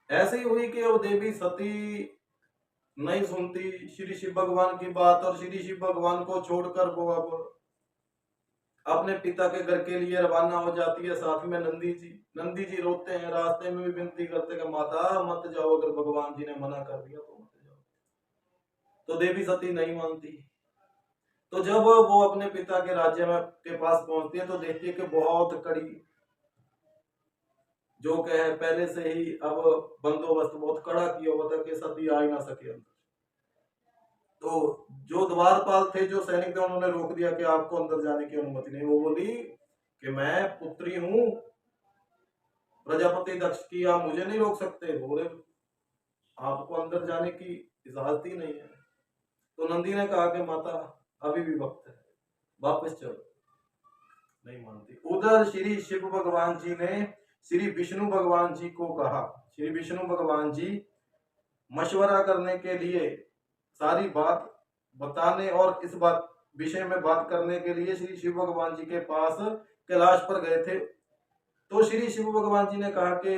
ऐसे ही हुई कि वो देवी सती नहीं सुनती श्री शिव भगवान की बात, और श्री शिव भगवान को छोड़कर वो अब अपने पिता के घर के लिए रवाना हो जाती है। साथ में नंदी जी। नंदी जी रोते हैं, रास्ते में भी विनती करते कि माता मत जाओ, अगर भगवान जी ने मना कर दिया तो मत जाओ। तो देवी सती नहीं मानती। तो जब वो अपने पिता के राज्य में के पास पहुंचती है तो देखती है कि बहुत कड़ी, जो कि है पहले से ही अब बंदोबस्त बहुत कड़ा किया हुआ था कि सती आ ही ना सके अंदर। तो जो द्वारपाल थे, जो सैनिक थे, उन्होंने रोक दिया कि आपको अंदर जाने की अनुमति नहीं। वो बोली कि मैं पुत्री हूं प्रजापति दक्ष की, आप मुझे नहीं रोक सकते। बोले आपको अंदर जाने की इजाजत ही नहीं है। तो नंदी ने कहा कि माता अभी भी वक्त है, वापस चलो। नहीं मानती। उधर श्री शिव भगवान जी ने श्री विष्णु भगवान जी को कहा। श्री विष्णु भगवान जी मशवरा करने के लिए, सारी बात बताने और इस बात विषय में बात करने के लिए श्री शिव भगवान जी के पास कैलाश पर गए थे। तो श्री शिव भगवान जी ने कहा कि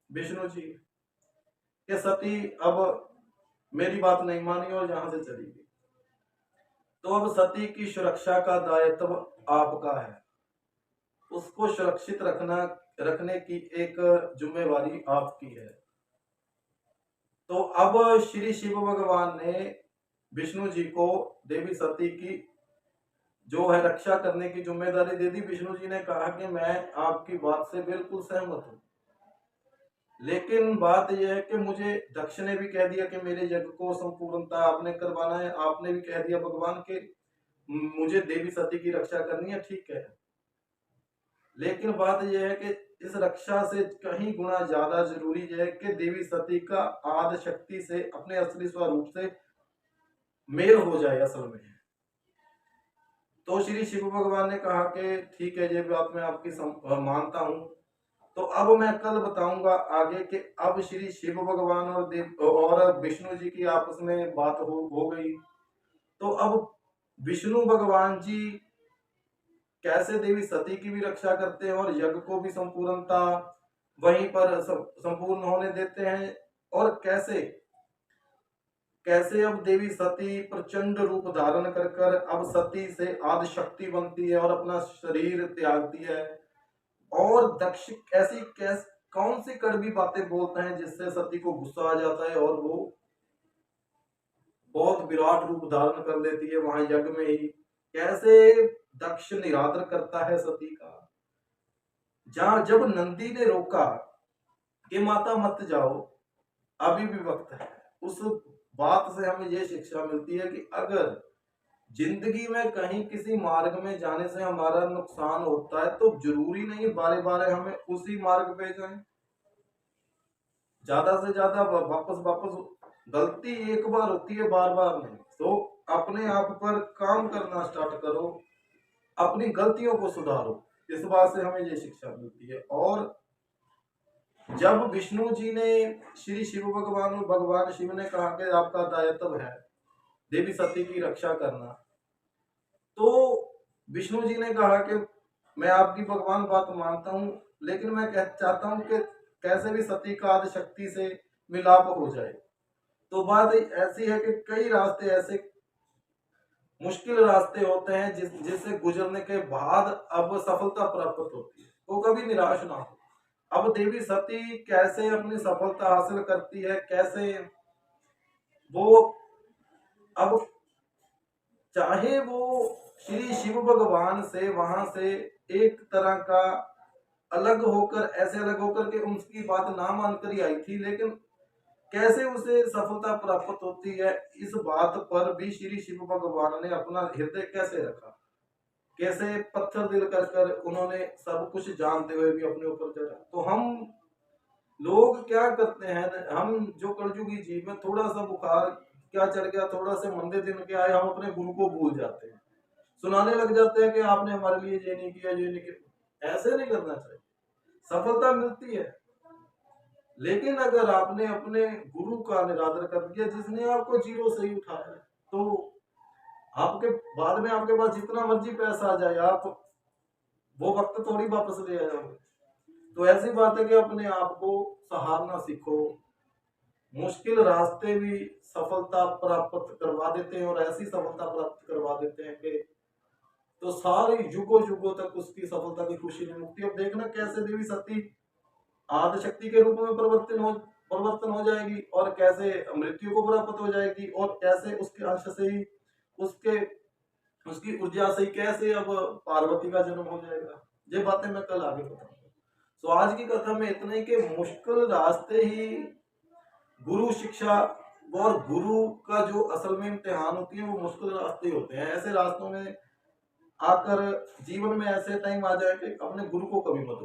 विष्णु जी के सती अब मेरी बात नहीं मानी और यहां से चली गई, तो अब सती की सुरक्षा का दायित्व आपका है। उसको सुरक्षित रखने की एक जिम्मेवारी आपकी है। तो अब श्री शिव भगवान ने विष्णु जी को देवी सती की जो है रक्षा करने की जिम्मेदारी दे दी। विष्णु जी ने कहा कि मैं आपकी बात से बिल्कुल सहमत हूं, लेकिन बात यह है कि मुझे दक्ष ने भी कह दिया कि मेरे यज्ञ को संपूर्णता आपने करवाना है। आपने भी कह दिया भगवान के मुझे देवी सती की रक्षा करनी है, ठीक है। लेकिन बात यह है कि इस रक्षा से कहीं गुना ज्यादा जरूरी है कि देवी सती का आदि शक्ति से, अपने असली स्वरूप से मेल हो जाए असल में। तो श्री शिव भगवान ने कहा कि ठीक है, ये बात मैं आपकी मानता हूं। तो अब मैं कल बताऊंगा आगे कि अब श्री शिव भगवान और देव और विष्णु जी की आपस में बात हो गई। तो अब विष्णु भगवान जी कैसे देवी सती की भी रक्षा करते हैं और यज्ञ को भी संपूर्णता वहीं पर संपूर्ण होने देते हैं, और कैसे कैसे अब देवी सती प्रचंड रूप धारण कर कर अब सती से आदि शक्ति बनती है और अपना शरीर त्यागती है। और दक्ष ऐसी कौन सी कड़वी बातें बोलते हैं जिससे सती को गुस्सा आ जाता है और वो बहुत विराट रूप धारण कर लेती है वहां यज्ञ में ही। कैसे दक्ष निरादर करता है सती का। जहां जब नंदी ने रोका कि माता मत जाओ, अभी भी वक्त है, उस बात से हमें यह शिक्षा मिलती है कि अगर जिंदगी में कहीं किसी मार्ग में जाने से हमारा नुकसान होता है तो जरूरी नहीं बारे बारे हमें उसी मार्ग पे जाएं। ज्यादा से ज्यादा वापस वापस गलती एक बार होती है, बार बार नहीं। तो अपने आप पर काम करना स्टार्ट करो, अपनी गलतियों को सुधारो। इस बात से हमें ये शिक्षा मिलती है। और जब विष्णु जी ने श्री शिव भगवान और भगवान शिव ने कहा कि आपका दायित्व है देवी सती की रक्षा करना, तो विष्णु जी ने कहा कि मैं आपकी भगवान बात मानता हूं, लेकिन मैं चाहता हूं कि कैसे भी सती का आदि शक्ति से मिलाप हो जाए। तो बात ऐसी है कि कई रास्ते ऐसे मुश्किल रास्ते होते हैं जिससे गुजरने के बाद अब सफलता प्राप्त होती है। तो कभी निराश ना हो। अब देवी सती कैसे अपनी सफलता हासिल करती है, कैसे वो अब चाहे वो श्री शिव भगवान से वहां से एक तरह का अलग होकर, ऐसे अलग होकर के उनकी बात ना मानकर ही आई थी, लेकिन कैसे उसे सफलता प्राप्त होती है, इस बात पर भी श्री शिव भगवान ने अपना हृदय कैसे रखा, कैसे पत्थर दिल कर कर उन्होंने सब कुछ जानते हुए भी अपने ऊपर चढ़ा। तो हम लोग क्या करते हैं, हम जो कलयुगी जीव में थोड़ा सा बुखार क्या चढ़ गया, थोड़ा से मंदे दिन के आए, हम अपने गुरु को भूल जाते हैं, सुनाने लग जाते हैं कि आपने हमारे लिए ये नहीं किया, ये नहीं किया। ऐसे नहीं करना चाहिए। सफलता मिलती है, लेकिन अगर आपने अपने गुरु का निरादर कर दिया जिसने आपको जीरो से ही उठाया है, तो आपके बाद में आपके पास जितना मर्जी पैसा आ जाए, आप वो वक्त थोड़ी वापस ले आए होंगे। तो ऐसी बात है कि अपने आप को सहारना सीखो, मुश्किल रास्ते भी सफलता प्राप्त करवा देते हैं, और ऐसी सफलता प्राप्त करवा देते हैं कि तो सारी युगों युगों तक उसकी सफलता की खुशी नहीं मुक्ति। अब देखना कैसे देवी सती आदि शक्ति के रूप में परिवर्तन हो जाएगी, और कैसे मृत्यु को प्राप्त हो जाएगी, और कैसे उसके अंश से ही उसके उसकी ऊर्जा से ही कैसे अब पार्वती का जन्म हो जाएगा। ये बातें मैं कल आगे बताऊंगा। तो आज की कथा में इतना ही कि मुश्किल रास्ते ही गुरु शिक्षा और गुरु का जो असल में इम्तिहान होती है वो मुश्किल रास्ते होते हैं। ऐसे रास्तों में आकर जीवन में ऐसे टाइम आ जाए कि अपने गुरु को कभी मत